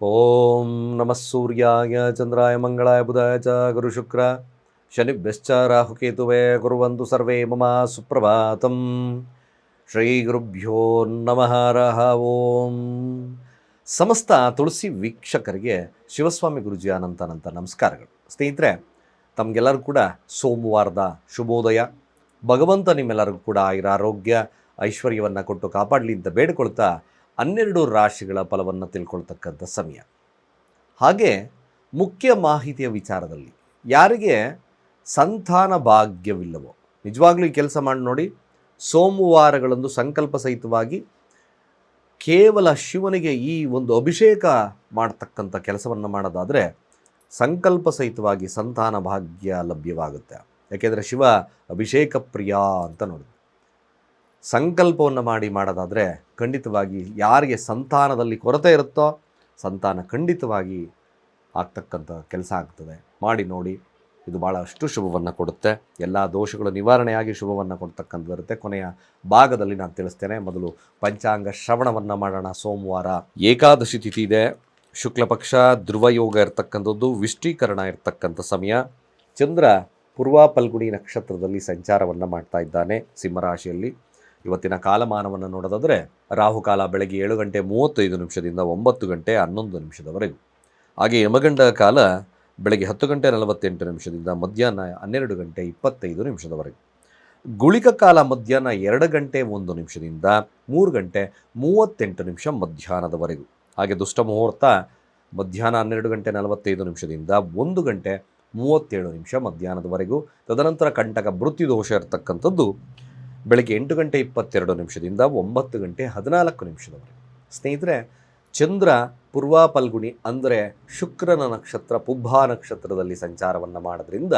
ಓಂ ನಮಃ ಸೂರ್ಯಾಯ ಚಂದ್ರಾಯ ಮಂಗಳಾಯ ಬುಧಾಯ ಚ ಗುರುಶುಕ್ರ ಶನಿಭ್ಯಶ್ಚ ರಾಹುಕೇತುವೇ ಕುರ್ವಂತು ಸರ್ವೇ ಮಮ ಸುಪ್ರಭಾತಂ. ಶ್ರೀ ಗುರುಭ್ಯೋ ನಮಃ ಹರಃ ಓಂ. ಸಮಸ್ತ ತುಳಸಿ ವೀಕ್ಷಕರಿಗೆ ಶಿವಸ್ವಾಮಿ ಗುರುಜಿ ಅನಂತ ನಮಸ್ಕಾರಗಳು. ಸ್ನೇಹಿತರೆ, ತಮಗೆಲ್ಲರೂ ಕೂಡ ಸೋಮವಾರದ ಶುಭೋದಯ. ಭಗವಂತ ನಿಮ್ಮೆಲ್ಲರಿಗೂ ಕೂಡ ಆರೋಗ್ಯ ಐಶ್ವರ್ಯವನ್ನು ಕೊಟ್ಟು ಕಾಪಾಡಲಿ ಅಂತ ಬೇಡಿಕೊಳ್ತಾ 12 ರಾಶಿಗಳ ಫಲವನ್ನು ತಿಳ್ಕೊಳ್ತಕ್ಕಂಥ ಸಮಯ. ಹಾಗೆ ಮುಖ್ಯ ಮಾಹಿತಿಯ ವಿಚಾರದಲ್ಲಿ ಯಾರಿಗೆ ಸಂತಾನ ಭಾಗ್ಯವಿಲ್ಲವೋ ನಿಜವಾಗ್ಲೂ ಈ ಕೆಲಸ ಮಾಡಿ ನೋಡಿ. ಸೋಮವಾರಗಳಂದು ಸಂಕಲ್ಪ ಸಹಿತವಾಗಿ ಕೇವಲ ಶಿವನಿಗೆ ಈ ಒಂದು ಅಭಿಷೇಕ ಮಾಡ್ತಕ್ಕಂಥ ಕೆಲಸವನ್ನು ಮಾಡೋದಾದರೆ ಸಂಕಲ್ಪ ಸಹಿತವಾಗಿ ಸಂತಾನ ಭಾಗ್ಯ ಲಭ್ಯವಾಗುತ್ತೆ. ಯಾಕೆಂದರೆ ಶಿವ ಅಭಿಷೇಕ ಪ್ರಿಯ ಅಂತ ನೋಡಿ. ಸಂಕಲ್ಪವನ್ನು ಮಾಡೋದಾದರೆ ಖಂಡಿತವಾಗಿ ಯಾರಿಗೆ ಸಂತಾನದಲ್ಲಿ ಕೊರತೆ ಇರುತ್ತೋ ಸಂತಾನ ಖಂಡಿತವಾಗಿ ಆಗ್ತಕ್ಕಂಥ ಕೆಲಸ ಆಗ್ತದೆ. ಮಾಡಿ ನೋಡಿ, ಇದು ಭಾಳಷ್ಟು ಶುಭವನ್ನು ಕೊಡುತ್ತೆ. ಎಲ್ಲ ದೋಷಗಳು ನಿವಾರಣೆಯಾಗಿ ಶುಭವನ್ನು ಕೊಡ್ತಕ್ಕಂಥದ್ದಿರುತ್ತೆ. ಕೊನೆಯ ಭಾಗದಲ್ಲಿ ನಾನು ತಿಳಿಸ್ತೇನೆ. ಮೊದಲು ಪಂಚಾಂಗ ಶ್ರವಣವನ್ನು ಮಾಡೋಣ. ಸೋಮವಾರ ಏಕಾದಶಿ ತಿಥಿ ಇದೆ. ಶುಕ್ಲ ಪಕ್ಷ, ಧ್ರುವಯೋಗ ಇರ್ತಕ್ಕಂಥದ್ದು, ವಿಷ್ಟೀಕರಣ ಇರ್ತಕ್ಕಂಥ ಸಮಯ. ಚಂದ್ರ ಪೂರ್ವ ಫಲ್ಗುಣಿ ನಕ್ಷತ್ರದಲ್ಲಿ ಸಂಚಾರವನ್ನು ಮಾಡ್ತಾ ಇದ್ದಾನೆ ಸಿಂಹರಾಶಿಯಲ್ಲಿ. ಇವತ್ತಿನ ಕಾಲಮಾನವನ್ನು ನೋಡೋದಾದರೆ ರಾಹುಕಾಲ ಬೆಳಗ್ಗೆ 7 ಗಂಟೆ 35 ನಿಮಿಷದಿಂದ 9 ಗಂಟೆ 11 ನಿಮಿಷದವರೆಗೂ. ಹಾಗೆ ಯಮಗಂಡ ಕಾಲ ಬೆಳಗ್ಗೆ 10 ಗಂಟೆ 48 ನಿಮಿಷದಿಂದ ಮಧ್ಯಾಹ್ನ 12 ಗಂಟೆ 25 ನಿಮಿಷದವರೆಗೂ. ಗುಳಿಕ ಕಾಲ ಮಧ್ಯಾಹ್ನ 2 ಗಂಟೆ 1 ನಿಮಿಷದಿಂದ 3 ಗಂಟೆ 38 ನಿಮಿಷ ಮಧ್ಯಾಹ್ನದವರೆಗೂ. ಹಾಗೆ ದುಷ್ಟ ಮುಹೂರ್ತ ಮಧ್ಯಾಹ್ನ 12 ಗಂಟೆ 45 ನಿಮಿಷದಿಂದ 1 ಗಂಟೆ 37 ನಿಮಿಷ ಮಧ್ಯಾಹ್ನದವರೆಗೂ. ತದನಂತರ ಕಂಟಕ ಭೃತಿ ದೋಷ ಇರತಕ್ಕಂಥದ್ದು ಬೆಳಗ್ಗೆ 8 ಗಂಟೆ 22 ನಿಮಿಷದಿಂದ 9 ಗಂಟೆ 14 ನಿಮಿಷದವರೆಗೆ. ಸ್ನೇಹಿತರೆ, ಚಂದ್ರ ಪೂರ್ವ ಫಲ್ಗುಣಿ ಅಂದರೆ ಶುಕ್ರನ ನಕ್ಷತ್ರ ಪುಬ್ಬ ನಕ್ಷತ್ರದಲ್ಲಿ ಸಂಚಾರವನ್ನು ಮಾಡೋದ್ರಿಂದ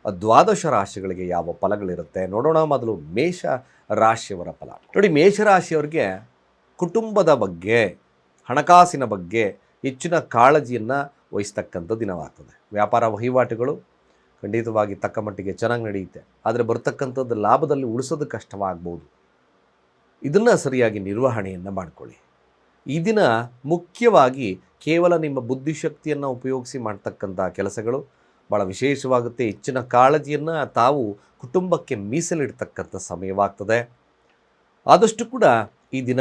12 ರಾಶಿಗಳಿಗೆ ಯಾವ ಫಲಗಳಿರುತ್ತೆ ನೋಡೋಣ. ಮೊದಲು ಮೇಷ ರಾಶಿಯವರ ಫಲ ನೋಡಿ. ಮೇಷರಾಶಿಯವರಿಗೆ ಕುಟುಂಬದ ಬಗ್ಗೆ, ಹಣಕಾಸಿನ ಬಗ್ಗೆ ಹೆಚ್ಚಿನ ಕಾಳಜಿಯನ್ನು ವಹಿಸ್ತಕ್ಕಂಥ ದಿನವಾಗ್ತದೆ. ವ್ಯಾಪಾರ ವಹಿವಾಟುಗಳು ಖಂಡಿತವಾಗಿ ತಕ್ಕ ಮಟ್ಟಿಗೆ ಚೆನ್ನಾಗಿ ನಡೆಯುತ್ತೆ. ಆದರೆ ಬರ್ತಕ್ಕಂಥದ್ದು ಲಾಭದಲ್ಲಿ ಉಳಿಸೋದು ಕಷ್ಟವಾಗ್ಬೋದು. ಇದನ್ನು ಸರಿಯಾಗಿ ನಿರ್ವಹಣೆಯನ್ನು ಮಾಡಿಕೊಳ್ಳಿ. ಈ ದಿನ ಮುಖ್ಯವಾಗಿ ಕೇವಲ ನಿಮ್ಮ ಬುದ್ಧಿಶಕ್ತಿಯನ್ನು ಉಪಯೋಗಿಸಿ ಮಾಡ್ತಕ್ಕಂಥ ಕೆಲಸಗಳು ಭಾಳ ವಿಶೇಷವಾಗುತ್ತೆ. ಹೆಚ್ಚಿನ ಕಾಳಜಿಯನ್ನು ತಾವು ಕುಟುಂಬಕ್ಕೆ ಮೀಸಲಿಡ್ತಕ್ಕಂಥ ಸಮಯವಾಗ್ತದೆ. ಆದಷ್ಟು ಕೂಡ ಈ ದಿನ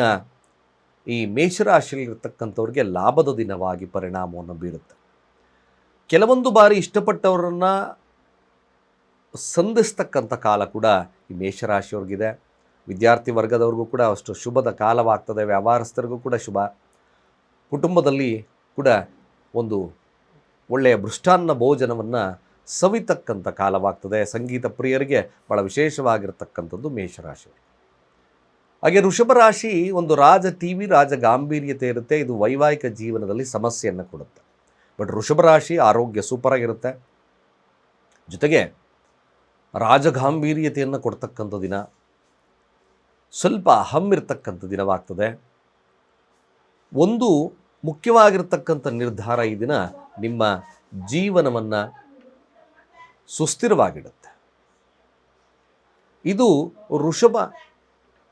ಈ ಮೇಷರಾಶಿಯಲ್ಲಿರ್ತಕ್ಕಂಥವ್ರಿಗೆ ಲಾಭದ ದಿನವಾಗಿ ಪರಿಣಾಮವನ್ನು ಬೀರುತ್ತೆ. ಕೆಲವೊಂದು ಬಾರಿ ಇಷ್ಟಪಟ್ಟವರನ್ನು ಸಂಧಿಸ್ತಕ್ಕಂಥ ಕಾಲ ಕೂಡ ಈ ಮೇಷರಾಶಿಯವ್ರಿಗಿದೆ. ವಿದ್ಯಾರ್ಥಿ ವರ್ಗದವ್ರಿಗೂ ಕೂಡ ಅಷ್ಟು ಶುಭದ ಕಾಲವಾಗ್ತದೆ. ವ್ಯವಹಾರಸ್ಥರಿಗೂ ಕೂಡ ಶುಭ. ಕುಟುಂಬದಲ್ಲಿ ಕೂಡ ಒಂದು ಒಳ್ಳೆಯ ಮೃಷ್ಟಾನ್ನ ಭೋಜನವನ್ನು ಸವಿತಕ್ಕಂಥ ಕಾಲವಾಗ್ತದೆ. ಸಂಗೀತ ಪ್ರಿಯರಿಗೆ ಭಾಳ ವಿಶೇಷವಾಗಿರ್ತಕ್ಕಂಥದ್ದು ಮೇಷರಾಶಿಯವರು. ಹಾಗೆ ವೃಷಭ ರಾಶಿ ಒಂದು ರಾಜ ಗಾಂಭೀರ್ಯತೆ ಇರುತ್ತೆ. ಇದು ವೈವಾಹಿಕ ಜೀವನದಲ್ಲಿ ಸಮಸ್ಯೆಯನ್ನು ಕೊಡುತ್ತೆ. ಬಟ್ ವೃಷಭ ರಾಶಿ ಆರೋಗ್ಯ ಸೂಪರಾಗಿರುತ್ತೆ. ಜೊತೆಗೆ ರಾಜಗಾಂಭೀರ್ಯತೆಯನ್ನು ಕೊಡ್ತಕ್ಕಂಥ ದಿನ. ಸ್ವಲ್ಪ ಹಮ್ಮಿರ್ತಕ್ಕಂಥ ದಿನವಾಗ್ತದೆ. ಒಂದು ಮುಖ್ಯವಾಗಿರ್ತಕ್ಕಂಥ ನಿರ್ಧಾರ ಈ ದಿನ ನಿಮ್ಮ ಜೀವನವನ್ನು ಸುಸ್ಥಿರವಾಗಿಡುತ್ತೆ. ಇದು ವೃಷಭ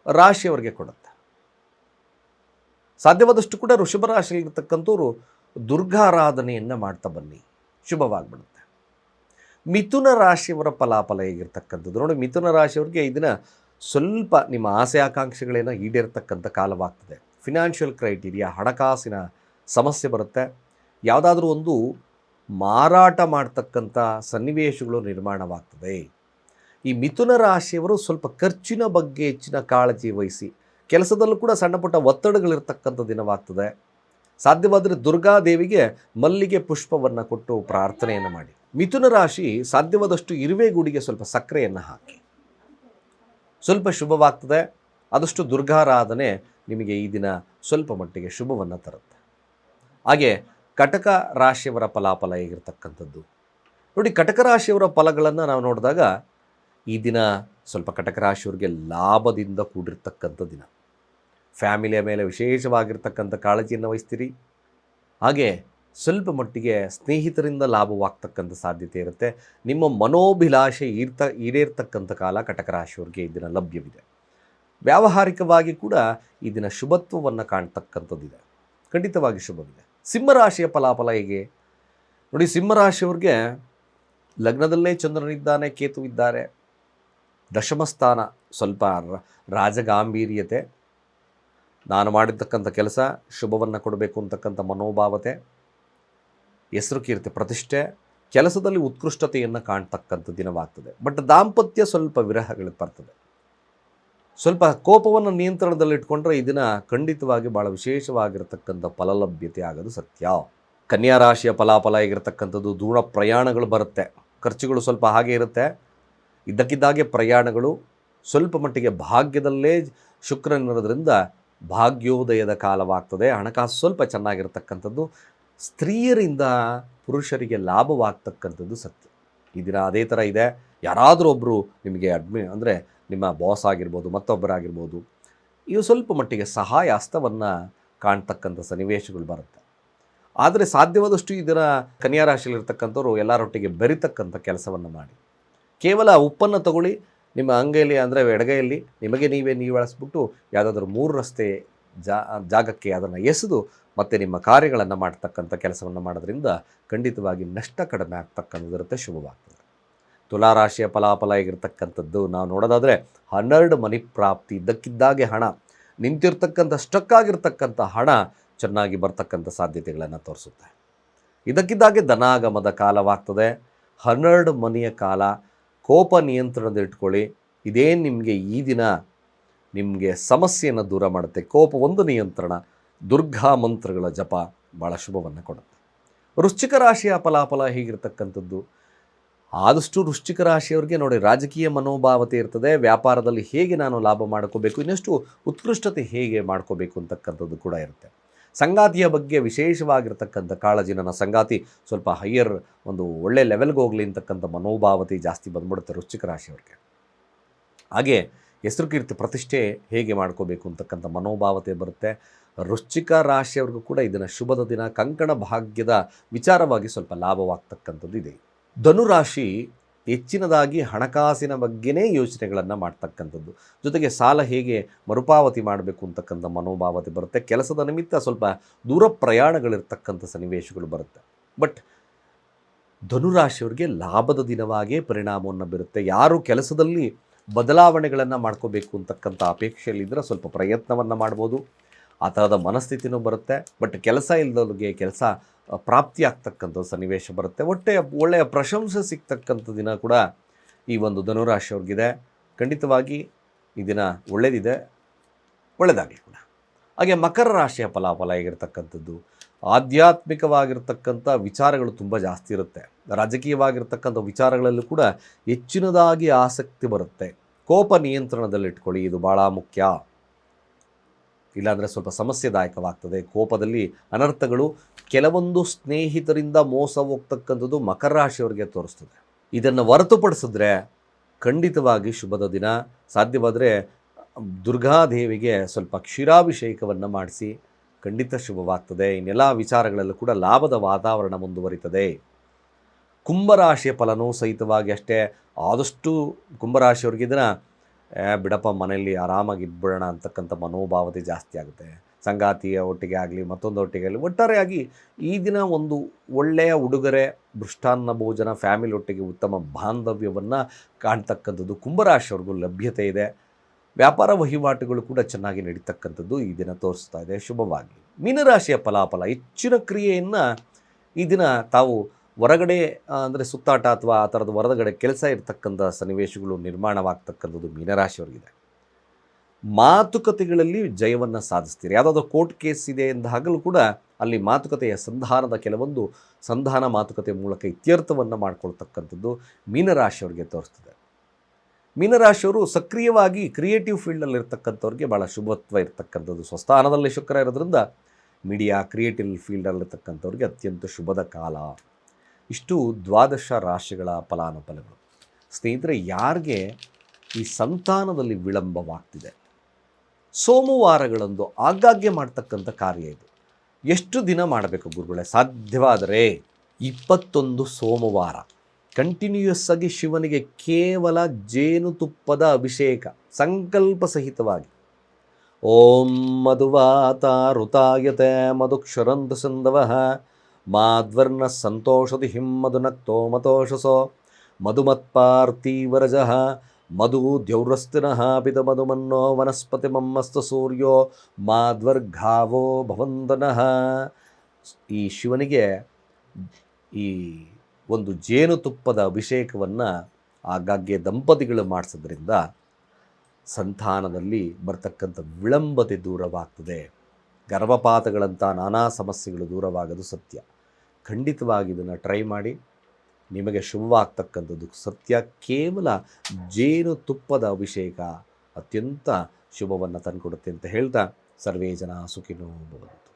ರಾಶಿಯವರಿಗೆ ಕೊಡುತ್ತೆ. ಸಾಧ್ಯವಾದಷ್ಟು ಕೂಡ ವೃಷಭ ರಾಶಿಯಲ್ಲಿರ್ತಕ್ಕಂಥವ್ರು ದುರ್ಗಾರಾಧನೆಯನ್ನು ಮಾಡ್ತಾ ಬನ್ನಿ, ಶುಭವಾಗಿಬಿಡುತ್ತೆ. ಮಿಥುನ ರಾಶಿಯವರ ಫಲಾಫಲ ಹೇಗಿರ್ತಕ್ಕಂಥದ್ದು ನೋಡಿ. ಮಿಥುನ ರಾಶಿಯವರಿಗೆ ಈ ದಿನ ಸ್ವಲ್ಪ ನಿಮ್ಮ ಆಸೆ ಆಕಾಂಕ್ಷೆಗಳೇನೋ ಈಡೇರ್ತಕ್ಕಂಥ ಕಾಲವಾಗ್ತದೆ. ಫಿನಾನ್ಷಿಯಲ್ ಕ್ರೈಟೀರಿಯಾ, ಹಣಕಾಸಿನ ಸಮಸ್ಯೆ ಬರುತ್ತೆ. ಯಾವುದಾದ್ರೂ ಒಂದು ಮಾರಾಟ ಮಾಡ್ತಕ್ಕಂಥ ಸನ್ನಿವೇಶಗಳು ನಿರ್ಮಾಣವಾಗ್ತದೆ. ಈ ಮಿಥುನ ರಾಶಿಯವರು ಸ್ವಲ್ಪ ಖರ್ಚಿನ ಬಗ್ಗೆ ಹೆಚ್ಚಿನ ಕಾಳಜಿ ವಹಿಸಿ, ಕೆಲಸದಲ್ಲೂ ಕೂಡ ಸಣ್ಣ ಪುಟ್ಟ ಒತ್ತಡಗಳಿರ್ತಕ್ಕಂಥ ದಿನವಾಗ್ತದೆ. ಸಾಧ್ಯವಾದರೆ ದುರ್ಗಾದೇವಿಗೆ ಮಲ್ಲಿಗೆ ಪುಷ್ಪವನ್ನು ಕೊಟ್ಟು ಪ್ರಾರ್ಥನೆಯನ್ನು ಮಾಡಿ. ಮಿಥುನ ರಾಶಿ ಸಾಧ್ಯವಾದಷ್ಟು ಇರುವೆ ಗೂಡಿಗೆ ಸ್ವಲ್ಪ ಸಕ್ಕರೆಯನ್ನು ಹಾಕಿ, ಸ್ವಲ್ಪ ಶುಭವಾಗ್ತದೆ. ಆದಷ್ಟು ದುರ್ಗಾರಾಧನೆ ನಿಮಗೆ ಈ ದಿನ ಸ್ವಲ್ಪ ಮಟ್ಟಿಗೆ ಶುಭವನ್ನು ತರುತ್ತೆ. ಹಾಗೆ ಕಟಕ ರಾಶಿಯವರ ಫಲಾಫಲ ಹೇಗಿರ್ತಕ್ಕಂಥದ್ದು ನೋಡಿ. ಕಟಕ ರಾಶಿಯವರ ಫಲಗಳನ್ನು ನಾವು ನೋಡಿದಾಗ ಈ ದಿನ ಸ್ವಲ್ಪ ಕಟಕ ರಾಶಿಯವರಿಗೆ ಲಾಭದಿಂದ ಕೂಡಿರ್ತಕ್ಕಂಥ ದಿನ. ಫ್ಯಾಮಿಲಿಯ ಮೇಲೆ ವಿಶೇಷವಾಗಿರ್ತಕ್ಕಂಥ ಕಾಳಜಿಯನ್ನು ವಹಿಸ್ತೀರಿ. ಹಾಗೆ ಸ್ವಲ್ಪ ಮಟ್ಟಿಗೆ ಸ್ನೇಹಿತರಿಂದ ಲಾಭವಾಗ್ತಕ್ಕಂಥ ಸಾಧ್ಯತೆ ಇರುತ್ತೆ. ನಿಮ್ಮ ಮನೋಭಿಲಾಷೆ ಈಡೇರ್ತಕ್ಕಂಥ ಕಾಲ ಕಟಕ ರಾಶಿಯವರಿಗೆ ಈ ದಿನ ಲಭ್ಯವಿದೆ. ವ್ಯಾವಹಾರಿಕವಾಗಿ ಕೂಡ ಈ ದಿನ ಶುಭತ್ವವನ್ನು ಕಾಣ್ತಕ್ಕಂಥದ್ದಿದೆ. ಖಂಡಿತವಾಗಿ ಶುಭವಿದೆ. ಸಿಂಹರಾಶಿಯ ಫಲಾಫಲ ಹೇಗೆ ನೋಡಿ, ಸಿಂಹರಾಶಿಯವ್ರಿಗೆ ಲಗ್ನದಲ್ಲೇ ಚಂದ್ರನಿದ್ದಾನೆ, ಕೇತು ಇದ್ದಾರೆ. ದಶಮ ಸ್ಥಾನ ಸ್ವಲ್ಪ ರಾಜಗಾಂಭೀರ್ಯತೆ, ನಾನು ಮಾಡಿರ್ತಕ್ಕಂಥ ಕೆಲಸ ಶುಭವನ್ನು ಕೊಡಬೇಕು ಅಂತಕ್ಕಂಥ ಮನೋಭಾವತೆ, ಹೆಸರು ಕೀರ್ತಿ ಪ್ರತಿಷ್ಠೆ, ಕೆಲಸದಲ್ಲಿ ಉತ್ಕೃಷ್ಟತೆಯನ್ನು ಕಾಣ್ತಕ್ಕಂಥ ದಿನವಾಗ್ತದೆ. ಬಟ್ ದಾಂಪತ್ಯ ಸ್ವಲ್ಪ ವಿರಹಗಳಿಗೆ ಬರ್ತದೆ. ಸ್ವಲ್ಪ ಕೋಪವನ್ನು ನಿಯಂತ್ರಣದಲ್ಲಿಟ್ಕೊಂಡ್ರೆ ಈ ದಿನ ಖಂಡಿತವಾಗಿ ಭಾಳ ವಿಶೇಷವಾಗಿರ್ತಕ್ಕಂಥ ಫಲಲಭ್ಯತೆ ಆಗೋದು ಸತ್ಯ. ಕನ್ಯಾ ರಾಶಿಯ ಫಲಾಫಲ ಆಗಿರ್ತಕ್ಕಂಥದ್ದು ದೂರ ಪ್ರಯಾಣಗಳು ಬರುತ್ತೆ, ಖರ್ಚುಗಳು ಸ್ವಲ್ಪ ಹಾಗೆ ಇರುತ್ತೆ. ಇದ್ದಕ್ಕಿದ್ದಾಗೆ ಪ್ರಯಾಣಗಳು, ಸ್ವಲ್ಪ ಮಟ್ಟಿಗೆ ಭಾಗ್ಯದಲ್ಲೇ ಶುಕ್ರನಿರೋದ್ರಿಂದ ಭಾಗ್ಯೋದಯದ ಕಾಲವಾಗ್ತದೆ. ಹಣಕಾಸು ಸ್ವಲ್ಪ ಚೆನ್ನಾಗಿರ್ತಕ್ಕಂಥದ್ದು, ಸ್ತ್ರೀಯರಿಂದ ಪುರುಷರಿಗೆ ಲಾಭವಾಗ್ತಕ್ಕಂಥದ್ದು ಸತ್ಯ. ಈ ದಿನ ಅದೇ ಥರ ಇದೆ. ಯಾರಾದರೂ ಒಬ್ಬರು ನಿಮಗೆ ಅಂದರೆ ನಿಮ್ಮ ಬಾಸ್ ಆಗಿರ್ಬೋದು, ಮತ್ತೊಬ್ಬರಾಗಿರ್ಬೋದು, ಇವು ಸ್ವಲ್ಪ ಮಟ್ಟಿಗೆ ಸಹಾಯ ಹಸ್ತವನ್ನು ಕಾಣ್ತಕ್ಕಂಥ ಸನ್ನಿವೇಶಗಳು ಬರುತ್ತೆ. ಆದರೆ ಸಾಧ್ಯವಾದಷ್ಟು ಈ ದಿನ ಕನ್ಯಾ ರಾಶಿಯಲ್ಲಿರ್ತಕ್ಕಂಥವ್ರು ಎಲ್ಲರೊಟ್ಟಿಗೆ ಬೆರಿತಕ್ಕಂಥ ಕೆಲಸವನ್ನು ಮಾಡಿ. ಕೇವಲ ಉಪ್ಪನ್ನು ತಗೊಳ್ಳಿ, ನಿಮ್ಮ ಅಂಗೈಯಲ್ಲಿ ಅಂದರೆ ಎಡಗೈಯಲ್ಲಿ ನಿಮಗೆ ನೀವು ಬಳಸ್ಬಿಟ್ಟು ಯಾವುದಾದ್ರೂ 3 ರಸ್ತೆ ಜಾಗಕ್ಕೆ ಅದನ್ನು ಎಸೆದು ಮತ್ತು ನಿಮ್ಮ ಕಾರ್ಯಗಳನ್ನು ಮಾಡ್ತಕ್ಕಂಥ ಕೆಲಸವನ್ನು ಮಾಡೋದ್ರಿಂದ ಖಂಡಿತವಾಗಿ ನಷ್ಟ ಕಡಿಮೆ ಆಗ್ತಕ್ಕಂಥದ್ದಿರುತ್ತೆ, ಶುಭವಾಗ್ತದೆ. ತುಲಾರಾಶಿಯ ಫಲಾಫಲ ಆಗಿರ್ತಕ್ಕಂಥದ್ದು ನಾವು ನೋಡೋದಾದರೆ 12 ಮನಿ ಪ್ರಾಪ್ತಿ. ಇದ್ದಕ್ಕಿದ್ದಾಗೆ ಹಣ ನಿಂತಿರ್ತಕ್ಕಂಥ ಸ್ಟಕ್ ಆಗಿರ್ತಕ್ಕಂಥ ಹಣ ಚೆನ್ನಾಗಿ ಬರ್ತಕ್ಕಂಥ ಸಾಧ್ಯತೆಗಳನ್ನು ತೋರಿಸುತ್ತೆ. ಇದಕ್ಕಿದ್ದಾಗೆ ಧನಾಗಮದ ಕಾಲವಾಗ್ತದೆ. 12 ಮನೆಯ ಕಾಲ. ಕೋಪ ನಿಯಂತ್ರಣದಲ್ಲಿಟ್ಕೊಳ್ಳಿ. ಇದೇನು ನಿಮಗೆ ಈ ದಿನ ನಿಮಗೆ ಸಮಸ್ಯೆಯನ್ನು ದೂರ ಮಾಡುತ್ತೆ. ಕೋಪ ಒಂದು ನಿಯಂತ್ರಣ, ದುರ್ಗಾ ಮಂತ್ರಗಳ ಜಪ ಭಾಳ ಶುಭವನ್ನು ಕೊಡುತ್ತೆ. ವೃಶ್ಚಿಕ ರಾಶಿಯ ಫಲಾಫಲ ಹೀಗಿರ್ತಕ್ಕಂಥದ್ದು, ಆದಷ್ಟು ವೃಶ್ಚಿಕ ರಾಶಿಯವ್ರಿಗೆ ನೋಡಿ, ರಾಜಕೀಯ ಮನೋಭಾವತೆ ಇರ್ತದೆ. ವ್ಯಾಪಾರದಲ್ಲಿ ಹೇಗೆ ನಾನು ಲಾಭ ಮಾಡ್ಕೋಬೇಕು, ಇನ್ನಷ್ಟು ಉತ್ಕೃಷ್ಟತೆ ಹೇಗೆ ಮಾಡ್ಕೋಬೇಕು ಅಂತಕ್ಕಂಥದ್ದು ಕೂಡ ಇರುತ್ತೆ. ಸಂಗಾತಿಯ ಬಗ್ಗೆ ವಿಶೇಷವಾಗಿರ್ತಕ್ಕಂಥ ಕಾಳಜಿ, ನನ್ನ ಸಂಗಾತಿ ಸ್ವಲ್ಪ ಹೈಯರ್ ಒಂದು ಒಳ್ಳೆ ಲೆವೆಲ್ಗೆ ಹೋಗಲಿ ಅಂತಕ್ಕಂಥ ಮನೋಭಾವತೆ ಜಾಸ್ತಿ ಬಂದ್ಬಿಡುತ್ತೆ ವೃಶ್ಚಿಕ ರಾಶಿಯವ್ರಿಗೆ. ಹಾಗೆ ಹೆಸರು ಕೀರ್ತಿ ಪ್ರತಿಷ್ಠೆ ಹೇಗೆ ಮಾಡ್ಕೋಬೇಕು ಅಂತಕ್ಕಂಥ ಮನೋಭಾವತೆ ಬರುತ್ತೆ. ವೃಶ್ಚಿಕ ರಾಶಿಯವ್ರಿಗೂ ಕೂಡ ಇದನ್ನು ಶುಭದ ದಿನ. ಕಂಕಣ ಭಾಗ್ಯದ ವಿಚಾರವಾಗಿ ಸ್ವಲ್ಪ ಲಾಭವಾಗ್ತಕ್ಕಂಥದ್ದು ಇದೆ. ಧನುರಾಶಿ ಹೆಚ್ಚಿನದಾಗಿ ಹಣಕಾಸಿನ ಬಗ್ಗೆನೇ ಯೋಚನೆಗಳನ್ನು ಮಾಡ್ತಕ್ಕಂಥದ್ದು, ಜೊತೆಗೆ ಸಾಲ ಹೇಗೆ ಮರುಪಾವತಿ ಮಾಡಬೇಕು ಅಂತಕ್ಕಂಥ ಮನೋಭಾವತೆ ಬರುತ್ತೆ. ಕೆಲಸದ ನಿಮಿತ್ತ ಸ್ವಲ್ಪ ದೂರ ಪ್ರಯಾಣಗಳಿರ್ತಕ್ಕಂಥ ಸನ್ನಿವೇಶಗಳು ಬರುತ್ತೆ. ಬಟ್ ಧನುರಾಶಿಯವರಿಗೆ ಲಾಭದ ದಿನವಾಗೇ ಪರಿಣಾಮವನ್ನು ಬೀರುತ್ತೆ. ಯಾರು ಕೆಲಸದಲ್ಲಿ ಬದಲಾವಣೆಗಳನ್ನು ಮಾಡ್ಕೋಬೇಕು ಅಂತಕ್ಕಂಥ ಅಪೇಕ್ಷೆಯಲ್ಲಿದ್ದರೆ ಸ್ವಲ್ಪ ಪ್ರಯತ್ನವನ್ನು ಮಾಡ್ಬೋದು. ಆ ಥರದ ಮನಸ್ಥಿತಿನೂ ಬರುತ್ತೆ. ಬಟ್ ಕೆಲಸ ಇಲ್ಲದವ್ರಿಗೆ ಕೆಲಸ ಪ್ರಾಪ್ತಿ ಆಗ್ತಕ್ಕಂಥ ಸನ್ನಿವೇಶ ಬರುತ್ತೆ. ಒಳ್ಳೆಯ ಪ್ರಶಂಸೆ ಸಿಗ್ತಕ್ಕಂಥ ದಿನ ಕೂಡ ಈ ಒಂದು ಧನುರಾಶಿಯವ್ರಿಗಿದೆ. ಖಂಡಿತವಾಗಿ ಈ ದಿನ ಒಳ್ಳೆಯದಿದೆ, ಒಳ್ಳೆಯದಾಗಲಿ ಕೂಡ. ಹಾಗೆ ಮಕರ ರಾಶಿಯ ಫಲಾಫಲ ಆಗಿರ್ತಕ್ಕಂಥದ್ದು, ಆಧ್ಯಾತ್ಮಿಕವಾಗಿರ್ತಕ್ಕಂಥ ವಿಚಾರಗಳು ತುಂಬ ಜಾಸ್ತಿ ಇರುತ್ತೆ. ರಾಜಕೀಯವಾಗಿರ್ತಕ್ಕಂಥ ವಿಚಾರಗಳಲ್ಲೂ ಕೂಡ ಹೆಚ್ಚಿನದಾಗಿ ಆಸಕ್ತಿ ಬರುತ್ತೆ. ಕೋಪ ನಿಯಂತ್ರಣದಲ್ಲಿಟ್ಕೊಳ್ಳಿ, ಇದು ಭಾಳ ಮುಖ್ಯ. ಇಲ್ಲಾಂದರೆ ಸ್ವಲ್ಪ ಸಮಸ್ಯೆದಾಯಕವಾಗ್ತದೆ. ಕೋಪದಲ್ಲಿ ಅನರ್ಥಗಳು. ಕೆಲವೊಂದು ಸ್ನೇಹಿತರಿಂದ ಮೋಸ ಹೋಗ್ತಕ್ಕಂಥದ್ದು ಮಕರ ರಾಶಿಯವರಿಗೆ ತೋರಿಸ್ತದೆ. ಇದನ್ನು ಹೊರತುಪಡಿಸಿದ್ರೆ ಖಂಡಿತವಾಗಿ ಶುಭದ ದಿನ. ಸಾಧ್ಯವಾದರೆ ದುರ್ಗಾದೇವಿಗೆ ಸ್ವಲ್ಪ ಕ್ಷೀರಾಭಿಷೇಕವನ್ನು ಮಾಡಿಸಿ, ಖಂಡಿತ ಶುಭವಾಗ್ತದೆ. ಇನ್ನೆಲ್ಲ ವಿಚಾರಗಳಲ್ಲೂ ಕೂಡ ಲಾಭದ ವಾತಾವರಣ ಮುಂದುವರಿತದೆ. ಕುಂಭರಾಶಿಯ ಫಲನೂ ಸಹಿತವಾಗಿ ಅಷ್ಟೇ. ಆದಷ್ಟು ಕುಂಭರಾಶಿಯವ್ರಿಗೆ ಇದನ್ನು ಬಿಡಪ್ಪ ಮನೆಯಲ್ಲಿ ಆರಾಮಾಗಿ ಇದ್ಬಿಡೋಣ ಅಂತಕ್ಕಂಥ ಮನೋಭಾವತೆ ಜಾಸ್ತಿ ಆಗುತ್ತೆ. ಸಂಗಾತಿಯ ಒಟ್ಟಿಗೆ ಆಗಲಿ, ಮತ್ತೊಂದು ಒಟ್ಟಿಗೆ ಆಗಲಿ, ಒಟ್ಟಾರೆಯಾಗಿ ಈ ದಿನ ಒಂದು ಒಳ್ಳೆಯ ಉಡುಗೊರೆ, ಮೃಷ್ಟಾನ್ನ ಭೋಜನ, ಫ್ಯಾಮಿಲಿ ಒಟ್ಟಿಗೆ ಉತ್ತಮ ಬಾಂಧವ್ಯವನ್ನು ಕಾಣ್ತಕ್ಕಂಥದ್ದು ಕುಂಭರಾಶಿಯವ್ರಿಗೂ ಲಭ್ಯತೆ ಇದೆ. ವ್ಯಾಪಾರ ವಹಿವಾಟುಗಳು ಕೂಡ ಚೆನ್ನಾಗಿ ನಡೀತಕ್ಕಂಥದ್ದು ಈ ದಿನ ತೋರಿಸ್ತಾ ಇದೆ, ಶುಭವಾಗಿ. ಮೀನರಾಶಿಯ ಫಲಾಫಲ, ಹೆಚ್ಚಿನ ಕ್ರಿಯೆಯನ್ನು ಈ ದಿನ ತಾವು ಹೊರಗಡೆ ಅಂದರೆ ಸುತ್ತಾಟ ಅಥವಾ ಆ ಥರದ ಹೊರಗಡೆ ಕೆಲಸ ಇರತಕ್ಕಂಥ ಸನ್ನಿವೇಶಗಳು ನಿರ್ಮಾಣವಾಗ್ತಕ್ಕಂಥದ್ದು ಮೀನರಾಶಿಯವರಿಗಿದೆ. ಮಾತುಕತೆಗಳಲ್ಲಿ ಜಯವನ್ನು ಸಾಧಿಸ್ತೀರಿ. ಯಾವುದಾದ್ರೂ ಕೋರ್ಟ್ ಕೇಸ್ ಇದೆ ಎಂದಾಗಲೂ ಕೂಡ ಅಲ್ಲಿ ಮಾತುಕತೆಯ ಕೆಲವೊಂದು ಸಂಧಾನ ಮಾತುಕತೆ ಮೂಲಕ ಇತ್ಯರ್ಥವನ್ನು ಮಾಡ್ಕೊಳ್ತಕ್ಕಂಥದ್ದು ಮೀನರಾಶಿಯವರಿಗೆ ತೋರಿಸ್ತದೆ. ಮೀನರಾಶಿಯವರು ಸಕ್ರಿಯವಾಗಿ ಕ್ರಿಯೇಟಿವ್ ಫೀಲ್ಡಲ್ಲಿರ್ತಕ್ಕಂಥವ್ರಿಗೆ ಭಾಳ ಶುಭತ್ವ ಇರ್ತಕ್ಕಂಥದ್ದು. ಸ್ವಸ್ಥಾನದಲ್ಲಿ ಶುಕ್ರ ಇರೋದ್ರಿಂದ ಮೀಡಿಯಾ, ಕ್ರಿಯೇಟಿವ್ ಫೀಲ್ಡಲ್ಲಿರ್ತಕ್ಕಂಥವ್ರಿಗೆ ಅತ್ಯಂತ ಶುಭದ ಕಾಲ. ಇಷ್ಟು 12 ರಾಶಿಗಳ ಫಲಾನುಫಲಗಳು. ಸ್ನೇಹಿತರೆ, ಯಾರಿಗೆ ಈ ಸಂತಾನದಲ್ಲಿ ವಿಳಂಬವಾಗ್ತಿದೆ, ಸೋಮವಾರಗಳಂದು ಆಗಾಗ್ಗೆ ಮಾಡ್ತಕ್ಕಂಥ ಕಾರ್ಯ ಇದು. ಎಷ್ಟು ದಿನ ಮಾಡಬೇಕು ಗುರುಗಳೇ? ಸಾಧ್ಯವಾದರೆ 21 ಸೋಮವಾರ ಕಂಟಿನ್ಯೂಯಸ್ ಆಗಿ ಶಿವನಿಗೆ ಕೇವಲ ಜೇನುತುಪ್ಪದ ಅಭಿಷೇಕ ಸಂಕಲ್ಪ ಸಹಿತವಾಗಿ ಓಂ ಮಧುವಾತಾರುತಾಯತೆ ಮಧುಕ್ಷರಂತ ಸಿಂಧವಃ ಮಾಧ್ವರ್ಣ ಸಂತೋಷದಿಹಿಂ ಮಧುನಕ್ತೋ ಮತೋಷಸೋ ಮಧುಮತ್ಪಾರ್ಥೀವರಜಃ ಮಧು ದ್ಯೌರಸ್ತಿನಃ ಪಿತ ಮಧುಮನ್ನೋ ವನಸ್ಪತಿಮಮ್ಮಸ್ತ ಸೂರ್ಯೋ ಮಾಧ್ವರ್ಘಾವೋ ಭವಂದನಃ. ಈ ಶಿವನಿಗೆ ಈ ಒಂದು ಜೇನುತುಪ್ಪದ ಅಭಿಷೇಕವನ್ನು ಆಗಾಗ್ಗೆ ದಂಪತಿಗಳು ಮಾಡಿಸೋದ್ರಿಂದ ಸಂತಾನದಲ್ಲಿ ಬರ್ತಕ್ಕಂಥ ವಿಳಂಬತೆ ದೂರವಾಗ್ತದೆ. ಗರ್ಭಪಾತಗಳಂಥ ನಾನಾ ಸಮಸ್ಯೆಗಳು ದೂರವಾಗೋದು ಸತ್ಯ. ಖಂಡಿತವಾಗಿ ಇದನ್ನು ಟ್ರೈ ಮಾಡಿ, ನಿಮಗೆ ಶುಭವಾಗ್ತಕ್ಕಂಥದ್ದು ಸತ್ಯ. ಕೇವಲ ಜೇನುತುಪ್ಪದ ಅಭಿಷೇಕ ಅತ್ಯಂತ ಶುಭವನ್ನು ತಂದುಕೊಡುತ್ತೆ ಅಂತ ಹೇಳ್ತಾ ಸರ್ವೇ ಜನ ಸುಖಿನೋ ಭವಂತು.